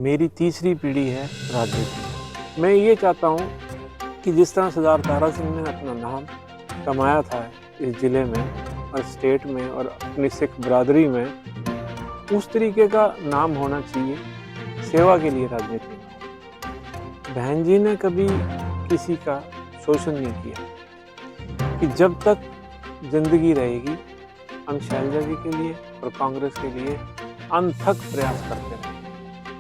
मेरी तीसरी पीढ़ी है राजनीति में। मैं ये चाहता हूँ कि जिस तरह सरदार तारा सिंह ने अपना नाम कमाया था इस ज़िले में और स्टेट में और अपनी सिख बरादरी में, उस तरीके का नाम होना चाहिए सेवा के लिए राजनीति में। बहन जी ने कभी किसी का शोषण नहीं किया कि जब तक जिंदगी रहेगी हम शैलजा जी के लिए और कांग्रेस के लिए अनथक प्रयास करते रहेंगे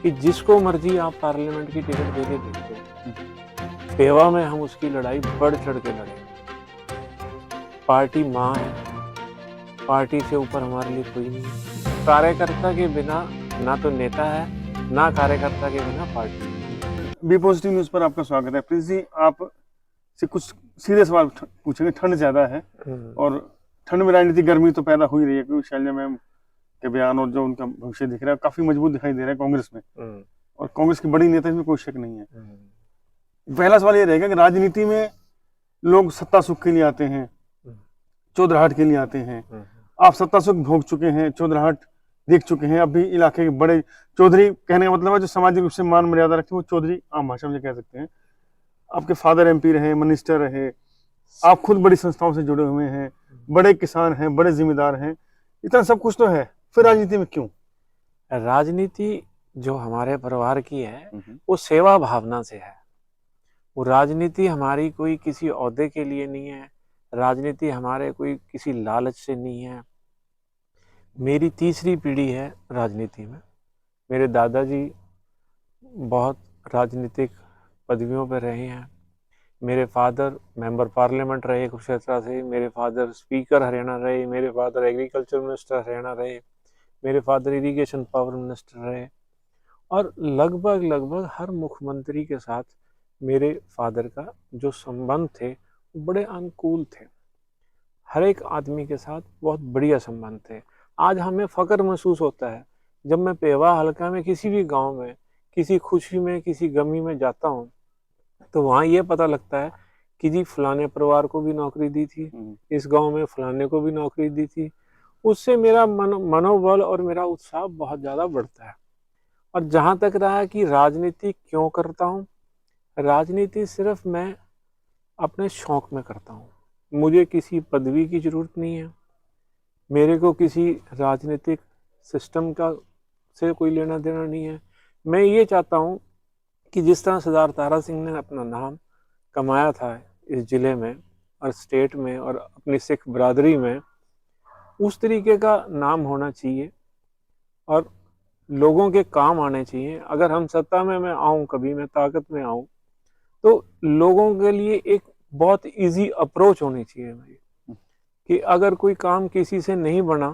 कि जिसको मर्जी आप पार्लियामेंट की टिकट दे के देखो, पेवा में हम उसकी लड़ाई बढ़ चढ़ के लड़ेंगे। पार्टी माँ है, पार्टी से ऊपर हमारे लिए कोई नहीं है। कार्यकर्ता के बिना ना तो नेता है, ना कार्यकर्ता के बिना पार्टी है। बी पॉजिटिव न्यूज पर आपका स्वागत है। प्लीज जी, आप से कुछ सीधे सवाल पूछेंगे। ठंड ज्यादा है और ठंड में राजनीति गर्मी तो पैदा हो ही रही है, क्योंकि शैलजा मैम के बयान और जो उनका भविष्य दिख रहा है काफी मजबूत दिखाई दे रहा है कांग्रेस में, और कांग्रेस की बड़ी नेता, इसमें कोई शक नहीं है। पहला सवाल ये रहेगा कि राजनीति में लोग सत्ता सुख के लिए आते हैं, चौधराहट के लिए आते हैं। आप सत्ता सुख भोग चुके हैं, चौधराहट देख चुके हैं। अभी इलाके के बड़े चौधरी कहने का मतलब है जो सामाजिक रूप से मान मर्यादा रखते हैं, वो चौधरी आम भाषा में कह सकते हैं। आपके फादर एमपी रहे, मिनिस्टर रहे, आप खुद बड़ी संस्थाओं से जुड़े हुए हैं, बड़े किसान हैं, बड़े जिम्मेदार हैं, इतना सब कुछ तो है, फिर राजनीति में क्यों? राजनीति जो हमारे परिवार की है वो सेवा भावना से है। वो राजनीति हमारी कोई किसी ओहदे के लिए नहीं है, राजनीति हमारे कोई किसी लालच से नहीं है। मेरी तीसरी पीढ़ी है राजनीति में। मेरे दादाजी बहुत राजनीतिक पदवियों पर रहे हैं। मेरे फादर मेंबर पार्लियामेंट रहे कुरुक्षेत्र से, मेरे फादर स्पीकर हरियाणा रहे, मेरे फादर एग्रीकल्चर मिनिस्टर हरियाणा रहे, मेरे फादर इरिगेशन पावर मिनिस्टर रहे, और लगभग हर मुख्यमंत्री के साथ मेरे फादर का जो संबंध थे वो बड़े अनुकूल थे। हर एक आदमी के साथ बहुत बढ़िया संबंध थे। आज हमें फख्र महसूस होता है जब मैं पेवा हल्का में किसी भी गांव में किसी खुशी में किसी गमी में जाता हूँ, तो वहाँ ये पता लगता है कि जी फलाने परिवार को भी नौकरी दी थी, इस गांव में फलाने को भी नौकरी दी थी। उससे मेरा मनोबल और मेरा उत्साह बहुत ज़्यादा बढ़ता है। और जहाँ तक रहा कि राजनीति क्यों करता हूँ, राजनीति सिर्फ मैं अपने शौक में करता हूँ। मुझे किसी पदवी की ज़रूरत नहीं है, मेरे को किसी राजनीतिक सिस्टम का से कोई लेना देना नहीं है। मैं ये चाहता हूँ कि जिस तरह सरदार तारा सिंह ने अपना नाम कमाया था इस ज़िले में और स्टेट में और अपनी सिख बरादरी में, उस तरीके का नाम होना चाहिए और लोगों के काम आने चाहिए। अगर हम सत्ता में मैं आऊँ, कभी मैं ताकत में आऊँ, तो लोगों के लिए एक बहुत इजी अप्रोच होनी चाहिए मेरी, कि अगर कोई काम किसी से नहीं बना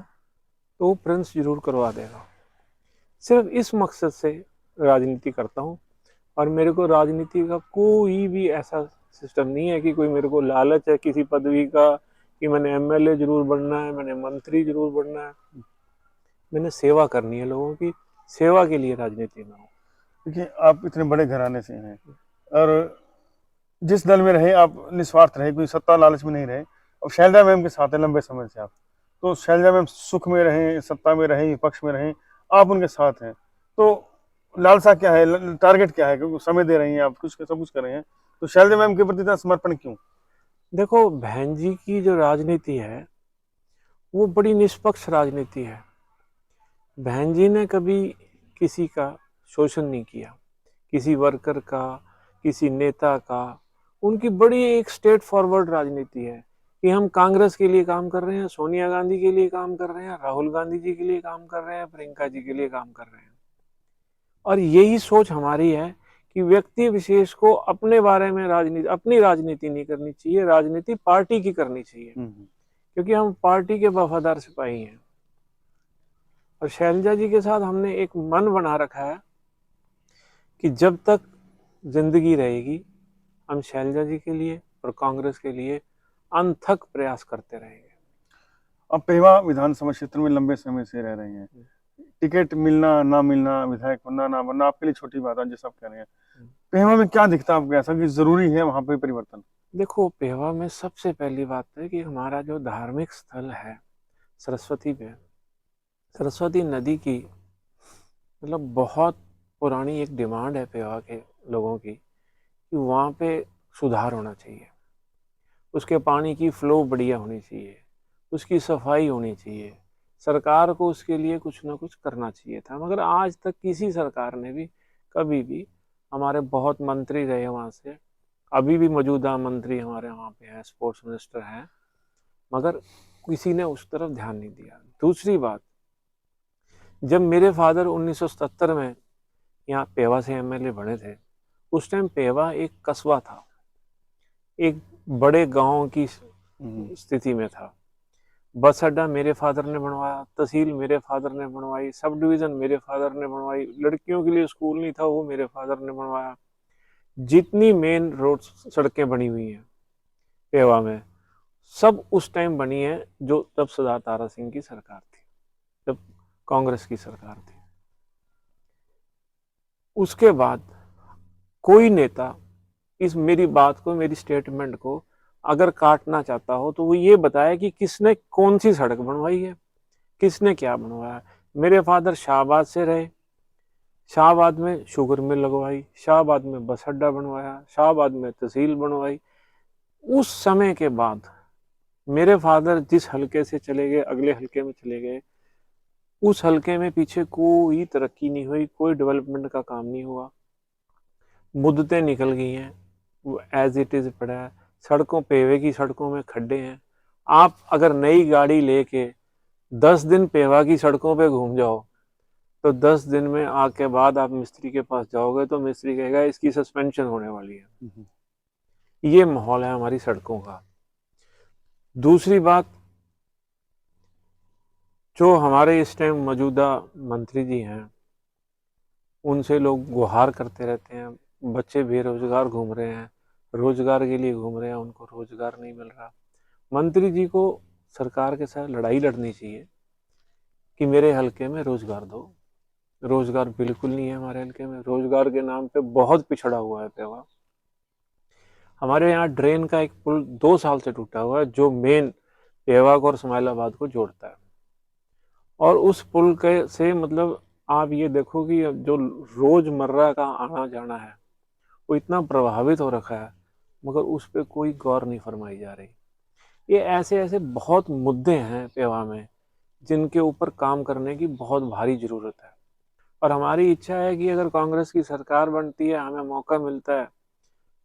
तो वो प्रिंस जरूर करवा देगा। सिर्फ इस मकसद से राजनीति करता हूँ। और मेरे को राजनीति का कोई भी ऐसा सिस्टम नहीं है कि कोई मेरे को लालच है किसी पदवी का, कि मैंने एमएलए जरूर बनना है, मैंने मंत्री जरूर बनना है। मैंने सेवा करनी है, लोगों की सेवा के लिए राजनीति में हूँ। देखिए, आप इतने बड़े घराने से हैं और जिस दल में रहे आप निस्वार्थ रहे, कोई सत्ता लालच में नहीं रहे, और शैलजा मैम के साथ है लंबे समय से आप, तो शैलजा मैम सुख में रहें, सत्ता में रहें, विपक्ष में रहें, आप उनके साथ हैं, तो लालसा क्या है, टारगेट क्या है? क्योंकि समय दे रही हैं आप, कुछ सब कुछ कर रहे हैं, तो शैलजा मैम के प्रति इतना समर्पण क्यों? देखो, बहन जी की जो राजनीति है वो बड़ी निष्पक्ष राजनीति है। बहन जी ने कभी किसी का शोषण नहीं किया, किसी वर्कर का, किसी नेता का। उनकी बड़ी एक स्ट्रेट फॉरवर्ड राजनीति है कि हम कांग्रेस के लिए काम कर रहे हैं, सोनिया गांधी के लिए काम कर रहे हैं, राहुल गांधी जी के लिए काम कर रहे हैं, प्रियंका जी के लिए काम कर रहे हैं। और यही सोच हमारी है कि व्यक्ति विशेष को अपने बारे में अपनी राजनीति नहीं करनी चाहिए, राजनीति पार्टी की करनी चाहिए, क्योंकि हम पार्टी के वफादार सिपाही हैं। और शैलजा जी के साथ हमने एक मन बना रखा है कि जब तक जिंदगी रहेगी हम शैलजा जी के लिए और कांग्रेस के लिए अनथक प्रयास करते रहेंगे। अब पेवा विधानसभा क्षेत्र में लंबे समय से रह रहे हैं, टिकट मिलना ना मिलना, विधायक बनना ना बनना आपके लिए छोटी बात है, जैसा आप कह रहे हैं। पेवा में क्या दिखता है आपको ऐसा कि जरूरी है वहां पे परिवर्तन? देखो, पेवा में सबसे पहली बात है कि हमारा जो धार्मिक स्थल है सरस्वती पे, सरस्वती नदी की मतलब बहुत पुरानी एक डिमांड है पेवा के लोगों की कि वहाँ पे सुधार होना चाहिए, उसके पानी की फ्लो बढ़िया होनी चाहिए, उसकी सफाई होनी चाहिए, सरकार को उसके लिए कुछ ना कुछ करना चाहिए था। मगर आज तक किसी सरकार ने भी कभी भी, हमारे बहुत मंत्री रहे वहाँ से, अभी भी मौजूदा मंत्री हमारे वहाँ पे हैं, स्पोर्ट्स मिनिस्टर हैं, मगर किसी ने उस तरफ ध्यान नहीं दिया। दूसरी बात, जब मेरे फादर 1977 में यहाँ पेवा से एमएलए बने थे, उस टाइम पेवा एक कस्बा था, एक बड़े गांव की स्थिति में था। बस अड्डा मेरे फादर ने बनवाया, तहसील मेरे फादर ने बनवाई, सब डिवीजन मेरे फादर ने बनवाई, लड़कियों के लिए स्कूल नहीं था वो मेरे फादर ने बनवाया। जितनी मेन रोड सड़कें बनी हुई हैं पेवा में, सब उस टाइम बनी है जो तब सरदार तारा सिंह की सरकार थी, जब कांग्रेस की सरकार थी। उसके बाद कोई नेता इस मेरी बात को, मेरी स्टेटमेंट को अगर काटना चाहता हो तो वो ये बताए कि किसने कौन सी सड़क बनवाई है, किसने क्या बनवाया। मेरे फादर शाहबाद से रहे, शाहबाद में शुगर मिल लगवाई, शाहबाद में बस अड्डा बनवाया, शाहबाद में तहसील बनवाई। उस समय के बाद मेरे फादर जिस हलके से चले गए अगले हलके में चले गए, उस हलके में पीछे कोई तरक्की नहीं हुई, कोई डेवलपमेंट का काम नहीं हुआ, मुद्दतें निकल गई हैं, वो एज इट इज पड़ा है। सड़कों, पेवे की सड़कों में खड्डे हैं। आप अगर नई गाड़ी लेके 10 दिन पेवा की सड़कों पे घूम जाओ तो 10 दिन में आके बाद आप मिस्त्री के पास जाओगे तो मिस्त्री कहेगा इसकी सस्पेंशन होने वाली है। ये माहौल है हमारी सड़कों का। दूसरी बात, जो हमारे इस टाइम मौजूदा मंत्री जी हैं, उनसे लोग गुहार करते रहते हैं, बच्चे बेरोजगार घूम रहे हैं, रोजगार के लिए घूम रहे हैं, उनको रोजगार नहीं मिल रहा। मंत्री जी को सरकार के साथ लड़ाई लड़नी चाहिए कि मेरे हलके में रोजगार दो। रोजगार बिल्कुल नहीं है हमारे हलके में, रोजगार के नाम पे बहुत पिछड़ा हुआ है पेवा। हमारे यहाँ ड्रेन का एक पुल 2 साल से टूटा हुआ है जो मेन पेवा को और स्माइलाबाद को जोड़ता है, और उस पुल के से मतलब आप ये देखो कि जो रोजमर्रा का आना जाना है वो इतना प्रभावित हो रखा है, मगर उस पर कोई गौर नहीं फरमाई जा रही। ये ऐसे ऐसे बहुत मुद्दे हैं पेवा में जिनके ऊपर काम करने की बहुत भारी जरूरत है। और हमारी इच्छा है कि अगर कांग्रेस की सरकार बनती है, हमें मौका मिलता है,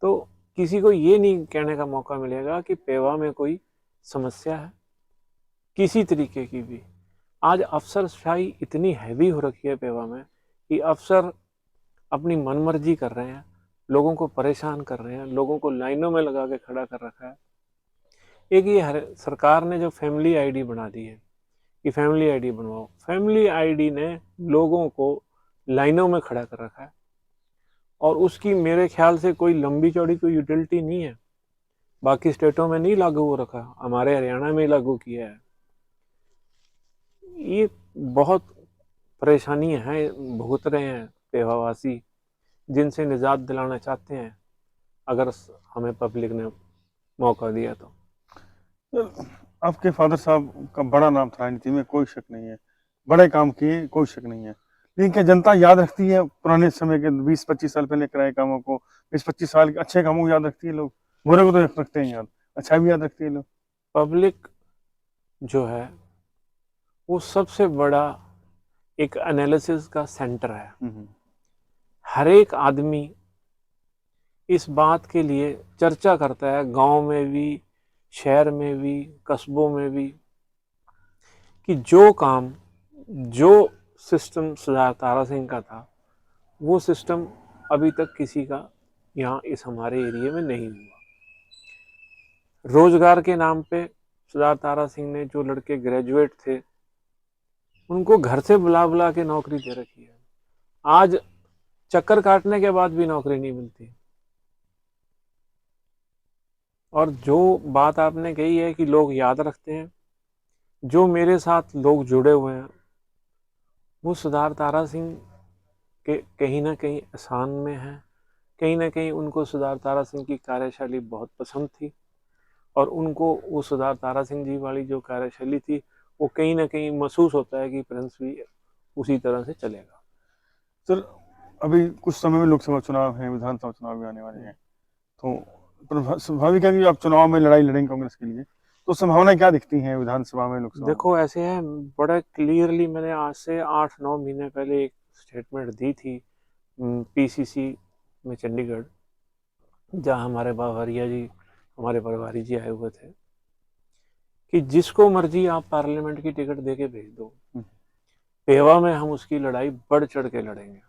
तो किसी को ये नहीं कहने का मौका मिलेगा कि पेवा में कोई समस्या है किसी तरीके की भी। आज अफसरशाही इतनी हैवी हो रखी है पेवा में कि अफसर अपनी मनमर्जी कर रहे हैं, लोगों को परेशान कर रहे हैं, लोगों को लाइनों में लगा के खड़ा कर रखा है। एक ये सरकार ने जो फैमिली आईडी बना दी है कि फैमिली आईडी बनवाओ, फैमिली आईडी ने लोगों को लाइनों में खड़ा कर रखा है, और उसकी मेरे ख्याल से कोई लंबी चौड़ी कोई यूटिलिटी नहीं है। बाकी स्टेटों में नहीं लागू हो रखा, हमारे हरियाणा में लागू किया है। ये बहुत परेशानी है भुगत रहे हैं पेवावासी, जिनसे निजात दिलाना चाहते हैं अगर हमें पब्लिक ने मौका दिया तो। आपके फादर साहब का बड़ा नाम था राजनीति में, कोई शक नहीं है, बड़े काम किए, कोई शक नहीं है। लेकिन क्या जनता याद रखती है पुराने समय के 20-25 साल पहले कराए कामों को, 20-25 साल के अच्छे कामों को याद रखती है? लोग बुरे को तो रखते हैं याद, अच्छा भी याद रखती है लोग। पब्लिक जो है वो सबसे बड़ा एक एनालिसिस का सेंटर है। हर एक आदमी इस बात के लिए चर्चा करता है, गांव में भी, शहर में भी, कस्बों में भी, कि जो काम, जो सिस्टम सरदार तारा सिंह का था वो सिस्टम अभी तक किसी का यहाँ इस हमारे एरिया में नहीं हुआ। रोजगार के नाम पे सरदार तारा सिंह ने जो लड़के ग्रेजुएट थे उनको घर से बुला बुला के नौकरी दे रखी है। आज चक्कर काटने के बाद भी नौकरी नहीं मिलती। और जो बात आपने कही है कि लोग याद रखते हैं, जो मेरे साथ लोग जुड़े हुए हैं वो सरदार तारा सिंह के कहीं ना कहीं एहसान में है, कहीं ना कहीं उनको सरदार तारा सिंह की कार्यशैली बहुत पसंद थी, और उनको वो सरदार तारा सिंह जी वाली जो कार्यशैली थी वो कहीं ना कहीं महसूस होता है कि प्रिंस भी उसी तरह से चलेगा। सर, अभी कुछ समय में लोकसभा चुनाव है, विधानसभा चुनाव भी आने वाले हैं, तो स्वाभाविक है कि आप चुनाव में लड़ाई लड़ेंगे कांग्रेस के लिए, तो संभावना क्या दिखती है विधानसभा में, लोकसभा में? देखो ऐसे है, बड़ा क्लियरली मैंने आज से 8-9 महीने पहले एक स्टेटमेंट दी थी पीसीसी में चंडीगढ़, जहाँ हमारे बावरिया जी, हमारे प्रभारी जी आए हुए थे, कि जिसको मर्जी आप पार्लियामेंट की टिकट देके भेज दो, पेवा में हम उसकी लड़ाई बढ़ चढ़ के लड़ेंगे।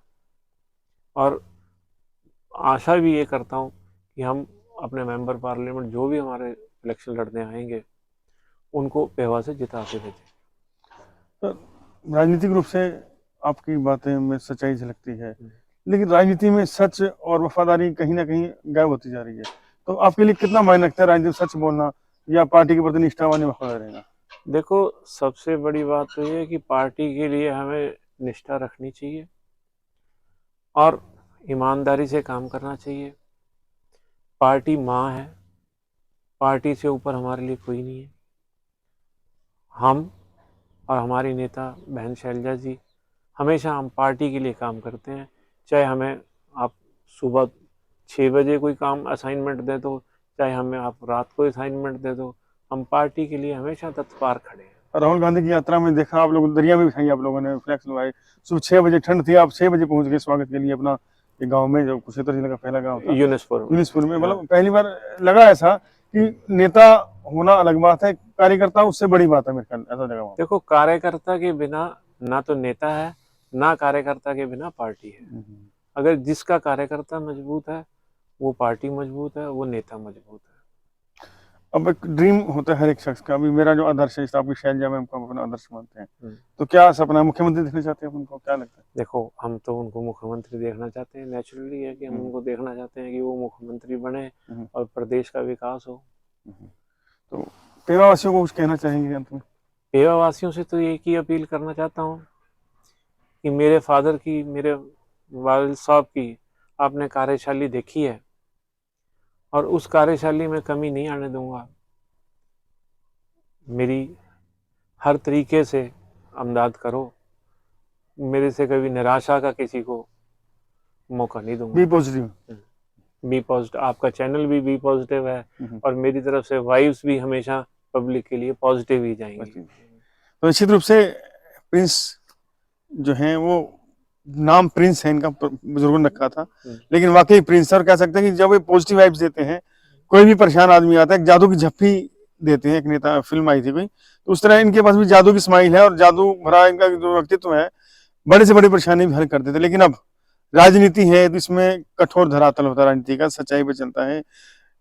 और आशा भी ये करता हूँ कि हम अपने मेंबर पार्लियामेंट जो भी हमारे इलेक्शन लड़ने आएंगे उनको पेवा से जिता के भेजें। तो राजनीतिक रूप से आपकी बातें में सच्चाई झलकती है, लेकिन राजनीति में सच और वफादारी कहीं ना कहीं गायब होती जा रही है, तो आपके लिए कितना मायने रखता है राजनीति में सच बोलना या पार्टी के प्रति निष्ठावान वफादार रहना? देखो सबसे बड़ी बात तो ये है कि पार्टी के लिए हमें निष्ठा रखनी चाहिए और ईमानदारी से काम करना चाहिए। पार्टी माँ है, पार्टी से ऊपर हमारे लिए कोई नहीं है। हम और हमारी नेता बहन शैलजा जी हमेशा हम पार्टी के लिए काम करते हैं, चाहे हमें आप सुबह 6 बजे कोई काम असाइनमेंट दे दो, चाहे हमें आप रात को असाइनमेंट दे दो, हम पार्टी के लिए हमेशा तत्पर खड़े हैं। राहुल गांधी की यात्रा में देखा आप लोग दरिया में बिछाई, आप लोगों ने फ्लैक्स लगाए, सुबह 6 बजे ठंड थी, आप 6 बजे पहुंच गए स्वागत के लिए अपना एक गाँव में, जो कुरुक्षेत्र जिले का पहला गाँव था, यूनिसपुर में। मतलब पहली बार लगा ऐसा कि नेता होना अलग बात है, कार्यकर्ता उससे बड़ी बात है मेरे ख्याल, ऐसा लगा वहाँ। देखो कार्यकर्ता के बिना ना तो नेता है, ना कार्यकर्ता के बिना पार्टी है। अगर जिसका कार्यकर्ता मजबूत है वो पार्टी मजबूत है, वो नेता मजबूत है। अब एक ड्रीम होता है हर एक शख्स का, अभी मेरा जो आदर्श है, आपकी शैलजा मैम को अपना आदर्श मानते हैं, तो क्या सपना, मुख्यमंत्री देखना चाहते हैं उनको, क्या लगता है? देखो हम तो उनको मुख्यमंत्री देखना चाहते हैं, नेचुरली है कि हम उनको देखना चाहते हैं कि वो मुख्यमंत्री बने और प्रदेश का विकास हो। तो पेवा वासियों को कुछ कहना चाहेंगे अंत में? पेवा वासियों से तो एक ही अपील करना चाहता हूँ कि मेरे फादर की, मेरे वालिद साहब की आपने कार्यशैली देखी है और उस कार्यशैली में कमी नहीं आने दूंगा। मेरी हर तरीके से अमदाद करो, मेरे से कभी निराशा का किसी को मौका नहीं दूंगा। बी पॉजिटिव, बी पॉजिटिव, आपका चैनल भी बी पॉजिटिव है और मेरी तरफ से वाइब्स भी हमेशा पब्लिक के लिए पॉजिटिव ही जाएंगी। तो निश्चित रूप से प्रिंस जो है वो नाम प्रिंस है इनका, बुजुर्गों ने रखा था, लेकिन वाकई प्रिंस, और कह सकते हैं कि जब ये पॉजिटिव वाइब्स देते हैं, कोई भी परेशान आदमी आता है जादू की झप्पी देते हैं। एक नेता फिल्म आई थी कोई, तो उस तरह इनके पास भी जादू की स्माइल है और जादू भरा इनका जो व्यक्तित्व है, बड़े से बड़ी परेशानी भी हल कर देते। लेकिन अब राजनीति है तो इसमें कठोर धरातल होता है राजनीति का, सच्चाई पे चलता है।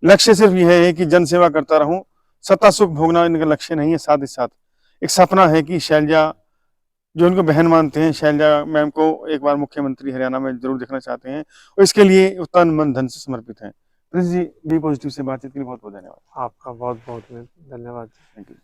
लक्ष्य सिर्फ यह है कि जन सेवा करता रहूं, सत्ता सुख भोगना इनका लक्ष्य नहीं है। साथ ही साथ एक सपना है कि शैलजा, जो उनको बहन मानते हैं, शैलजा मैम को एक बार मुख्यमंत्री हरियाणा में जरूर देखना चाहते हैं और इसके लिए तन मन धन से समर्पित हैं। प्रिंस जी, बी पॉजिटिव से बातचीत के लिए बहुत बहुत धन्यवाद। आपका बहुत बहुत धन्यवाद। Thank you.